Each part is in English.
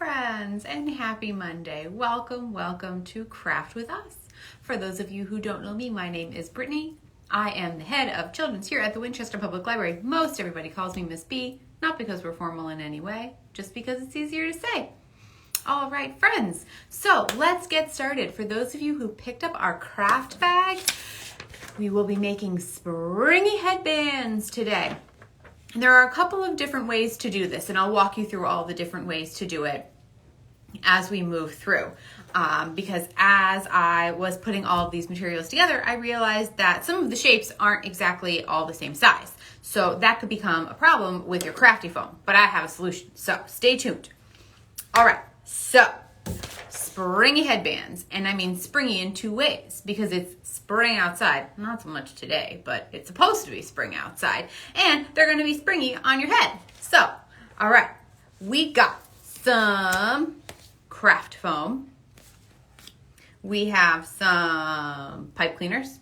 friends, and happy Monday. Welcome to Craft with Us. For those of you who don't know me, my name is Brittany. I am the head of children's here at the Winchester Public Library. Most everybody calls me Miss B, not because we're formal in any way, just because it's easier to say. All right, friends, so let's get started. For those of you who picked up our craft bag, we will be making springy headbands today. There are a couple of different ways to do this, and I'll walk you through all the different ways to do it as we move through. Because as I was putting all of these materials together, I realized that some of the shapes aren't exactly all the same size. So that could become a problem with your crafty foam, but I have a solution. So stay tuned. All right, so springy headbands, and I mean springy in two ways because it's spring outside. Not so much today, but it's supposed to be spring outside, and they're going to be springy on your head. So, all right, we got some craft foam. We have some pipe cleaners,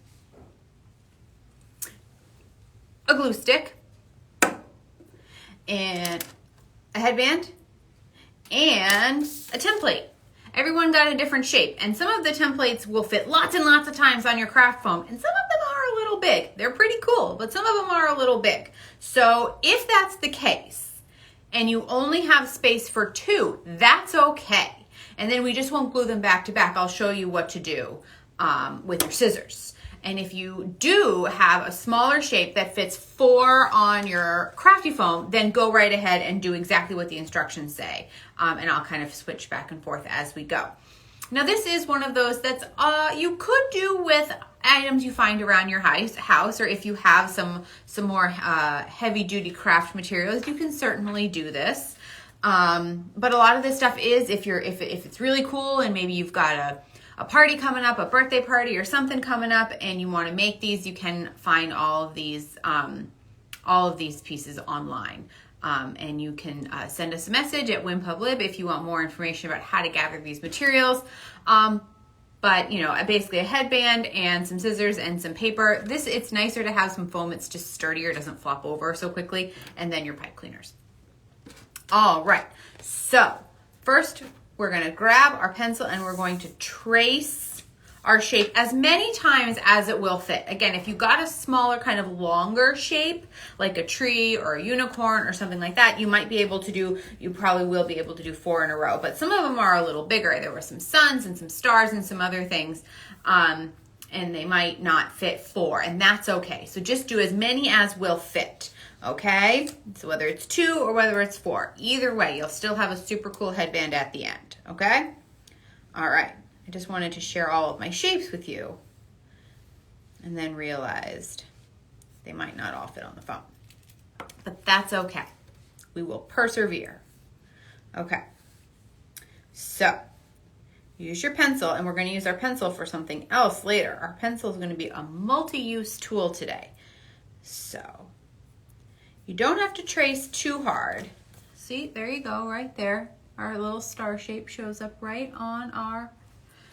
a glue stick, and a headband, and a template. Everyone got a different shape, and some of the templates will fit lots and lots of times on your craft foam, and some of them are a little big. They're pretty cool, but some of them are a little big. So if that's the case, and you only have space for two, that's okay. And then we just won't glue them back to back. I'll show you what to do with your scissors. And if you do have a smaller shape that fits 4 on your crafty foam, then go right ahead and do exactly what the instructions say. And I'll kind of switch back and forth as we go. Now this is one of those that's you could do with items you find around your house, or if you have some more heavy duty craft materials, you can certainly do this. But a lot of this stuff is if it's really cool and maybe you've got a party coming up, a birthday party or something coming up, and you want to make these, you can find all of these pieces online. And you can send us a message at WinPubLib if you want more information about how to gather these materials. But you know, basically a headband and some scissors and some paper. It's nicer to have some foam. It's just sturdier, it doesn't flop over so quickly. And then your pipe cleaners. All right, so first we're going to grab our pencil and we're going to trace our shape as many times as it will fit. Again, if you got a smaller kind of longer shape, like a tree or a unicorn or something like that, you probably will be able to do 4 in a row, but some of them are a little bigger. There were some suns and some stars and some other things, and they might not fit 4, and that's okay. So just do as many as will fit. Okay, so whether it's 2 or whether it's 4, either way, you'll still have a super cool headband at the end, okay? All right, I just wanted to share all of my shapes with you and then realized they might not all fit on the phone, but that's okay. We will persevere. Okay, so use your pencil, and we're going to use our pencil for something else later. Our pencil is going to be a multi-use tool today, so you don't have to trace too hard. See, there you go, right there. Our little star shape shows up right on our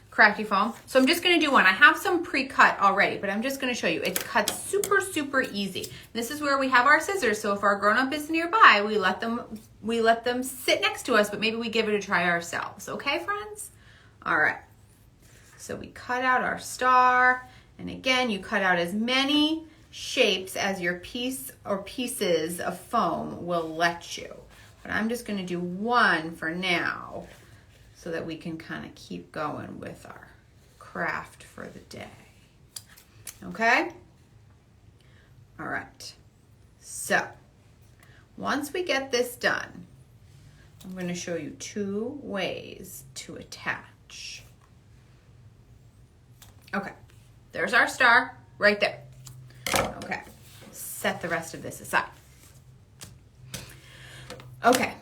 crafty foam. So I'm just gonna do one. I have some pre-cut already, but I'm just gonna show you. It's cut super, super easy. This is where we have our scissors, so if our grown-up is nearby, we let them sit next to us, but maybe we give it a try ourselves. Okay, friends? All right. So we cut out our star, and again, you cut out as many shapes as your piece or pieces of foam will let you. But I'm just going to do one for now so that we can kind of keep going with our craft for the day. Okay? All right. So once we get this done, I'm going to show you 2 ways to attach. Okay. There's our star right there. Okay, set the rest of this aside. Okay,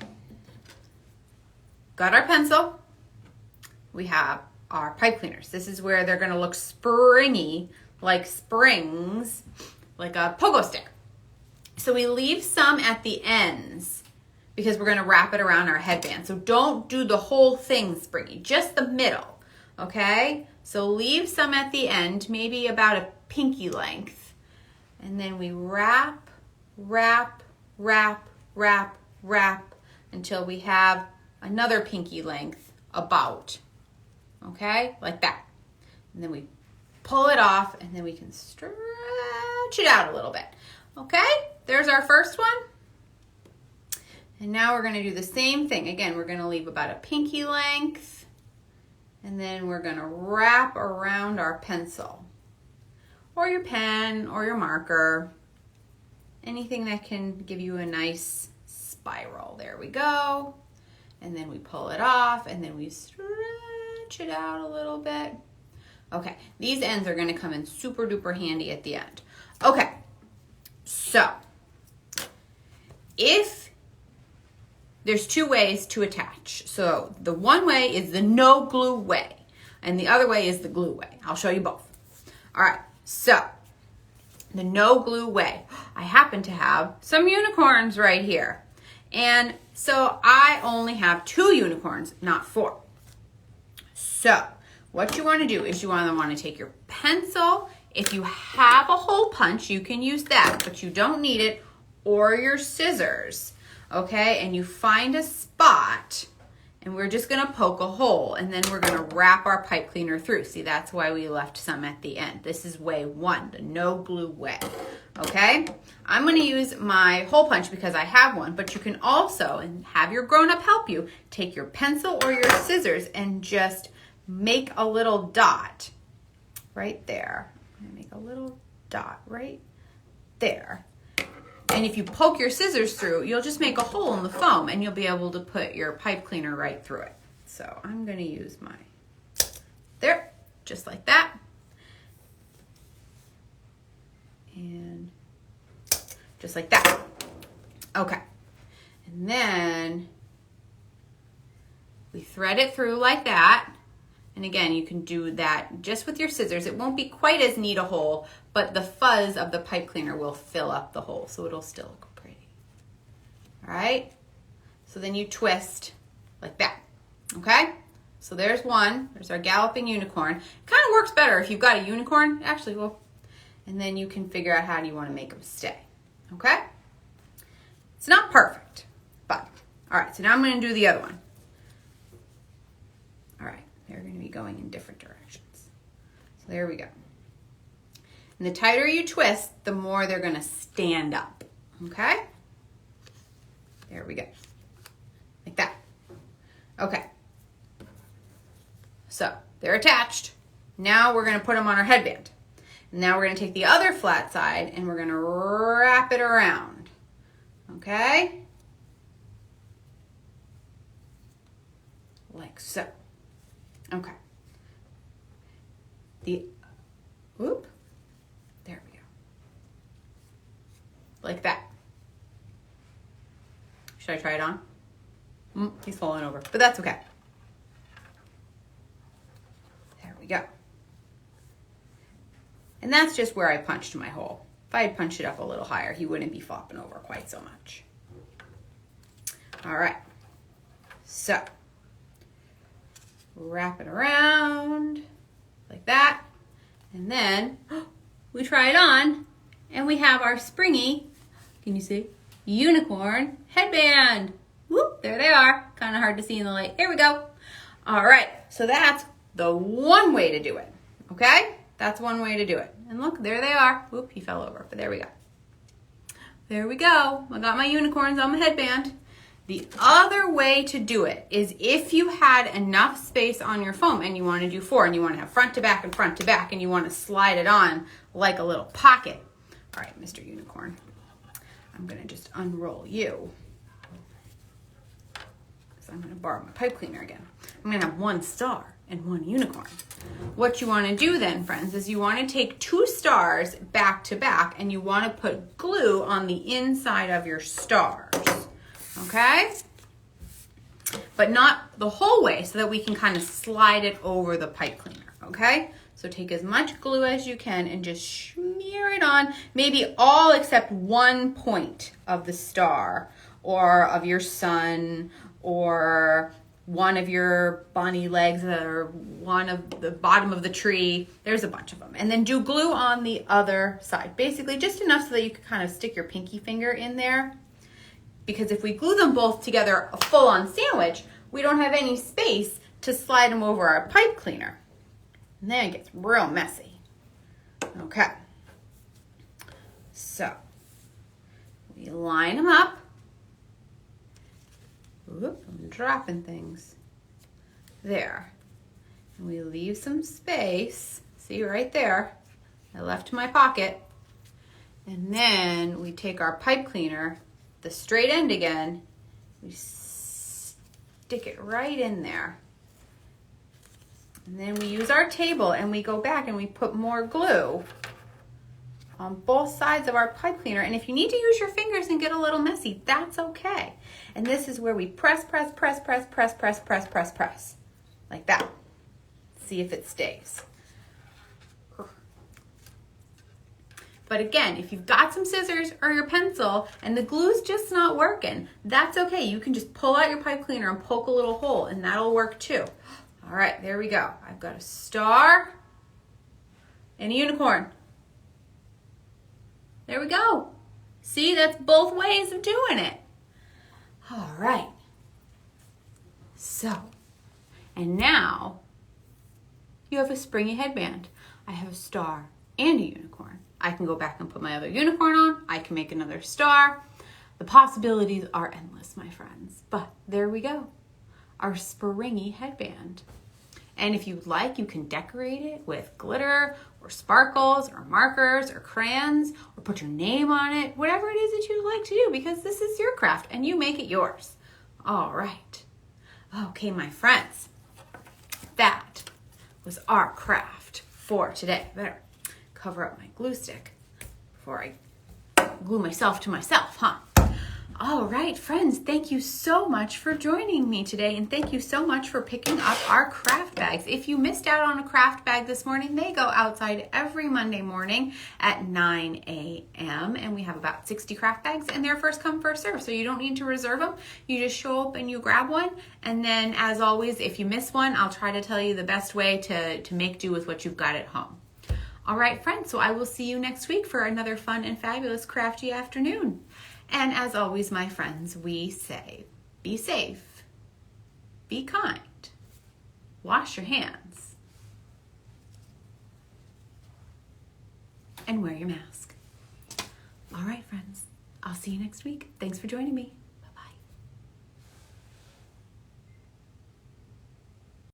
got our pencil. We have our pipe cleaners. This is where they're gonna look springy, like springs, like a pogo stick. So we leave some at the ends because we're gonna wrap it around our headband. So don't do the whole thing springy, just the middle, okay? So leave some at the end, maybe about a pinky length. And then we wrap, wrap, wrap, wrap, wrap until we have another pinky length about, okay, like that. And then we pull it off, and then we can stretch it out a little bit. Okay, there's our first one. And now we're gonna do the same thing. Again, we're gonna leave about a pinky length, and then we're gonna wrap around our pencil, or your pen, or your marker, anything that can give you a nice spiral. There we go. And then we pull it off, and then we stretch it out a little bit. Okay, these ends are gonna come in super duper handy at the end. Okay, so if there's two ways to attach. So the one way is the no glue way, and the other way is the glue way. I'll show you both. All right, so the no glue way. I happen to have some unicorns right here. And so I only have 2 unicorns, not 4. So what you want to do is you want to take your pencil. If you have a hole punch, you can use that, but you don't need it, or your scissors, okay? And you find a spot, and we're just gonna poke a hole, and then we're gonna wrap our pipe cleaner through. See, that's why we left some at the end. This is way 1, the no glue way, okay? I'm gonna use my hole punch because I have one, but you can also, and have your grown-up help you, take your pencil or your scissors and just make a little dot right there. I'm gonna make a little dot right there. And if you poke your scissors through, you'll just make a hole in the foam, and you'll be able to put your pipe cleaner right through it. So I'm gonna use my, there, just like that. And just like that. Okay. And then we thread it through like that. And again, you can do that just with your scissors. It won't be quite as neat a hole, but the fuzz of the pipe cleaner will fill up the hole, so it'll still look pretty. All right? So then you twist like that, okay? So there's one. There's our galloping unicorn. It kind of works better if you've got a unicorn. Actually, well, and then you can figure out how do you want to make them stay, okay? It's not perfect, but all right, so now I'm going to do the other one. All right. They're going to be going in different directions. So there we go. And the tighter you twist, the more they're going to stand up. Okay? There we go. Like that. Okay. So they're attached. Now we're going to put them on our headband. And now we're going to take the other flat side and we're going to wrap it around. Okay? Like so. Okay. Whoop. There we go. Like that. Should I try it on? He's falling over, but that's okay. There we go. And that's just where I punched my hole. If I had punched it up a little higher, he wouldn't be flopping over quite so much. All right. So wrap it around like that, and then we try it on, and we have our springy, can you see, unicorn headband. Whoop, there they are. Kind of hard to see in the light. Here we go. All right, so that's the one way to do it, okay? That's one way to do it. And look, there they are. Whoop, he fell over, but there we go. There we go. I got my unicorns on my headband. The other way to do it is if you had enough space on your foam and you want to do 4 and you want to have front to back and front to back and you want to slide it on like a little pocket. All right, Mr. Unicorn, I'm going to just unroll you. So I'm going to borrow my pipe cleaner again. I'm going to have 1 star and 1 unicorn. What you want to do then, friends, is you want to take 2 stars back to back and you want to put glue on the inside of your stars. Okay? But not the whole way, so that we can kind of slide it over the pipe cleaner, okay? So take as much glue as you can and just smear it on, maybe all except 1 point of the star or of your sun or one of your bunny legs or one of the bottom of the tree. There's a bunch of them. And then do glue on the other side. Basically just enough so that you can kind of stick your pinky finger in there. Because if we glue them both together, a full-on sandwich, we don't have any space to slide them over our pipe cleaner. And then it gets real messy. Okay. So, we line them up. Oop, I'm dropping things. There. And we leave some space. See right there. I left my pocket. And then we take our pipe cleaner, the straight end again, we stick it right in there. And then we use our table and we go back and we put more glue on both sides of our pipe cleaner. And if you need to use your fingers and get a little messy, that's okay. And this is where we press, press, press, press, press, press, press, press, press. Like that. See if it stays. But again, if you've got some scissors or your pencil and the glue's just not working, that's okay. You can just pull out your pipe cleaner and poke a little hole and that'll work too. All right, there we go. I've got a star and a unicorn. There we go. See, that's both ways of doing it. All right. So, and now you have a springy headband. I have a star and a unicorn. I can go back and put my other unicorn on. I can make another star. The possibilities are endless, my friends. But there we go. Our springy headband. And if you'd like, you can decorate it with glitter or sparkles or markers or crayons or put your name on it, whatever it is that you'd like to do, because this is your craft and you make it yours. All right. Okay, my friends, that was our craft for today. Better cover up my glue stick before I glue myself to myself, huh? All right, friends, thank you so much for joining me today, and thank you so much for picking up our craft bags. If you missed out on a craft bag this morning, they go outside every Monday morning at 9 a.m., and we have about 60 craft bags, and they're first come, first serve, so you don't need to reserve them. You just show up and you grab one, and then, as always, if you miss one, I'll try to tell you the best way to make do with what you've got at home. All right, friends, so I will see you next week for another fun and fabulous crafty afternoon. And as always, my friends, we say, be safe, be kind, wash your hands, and wear your mask. All right, friends, I'll see you next week. Thanks for joining me.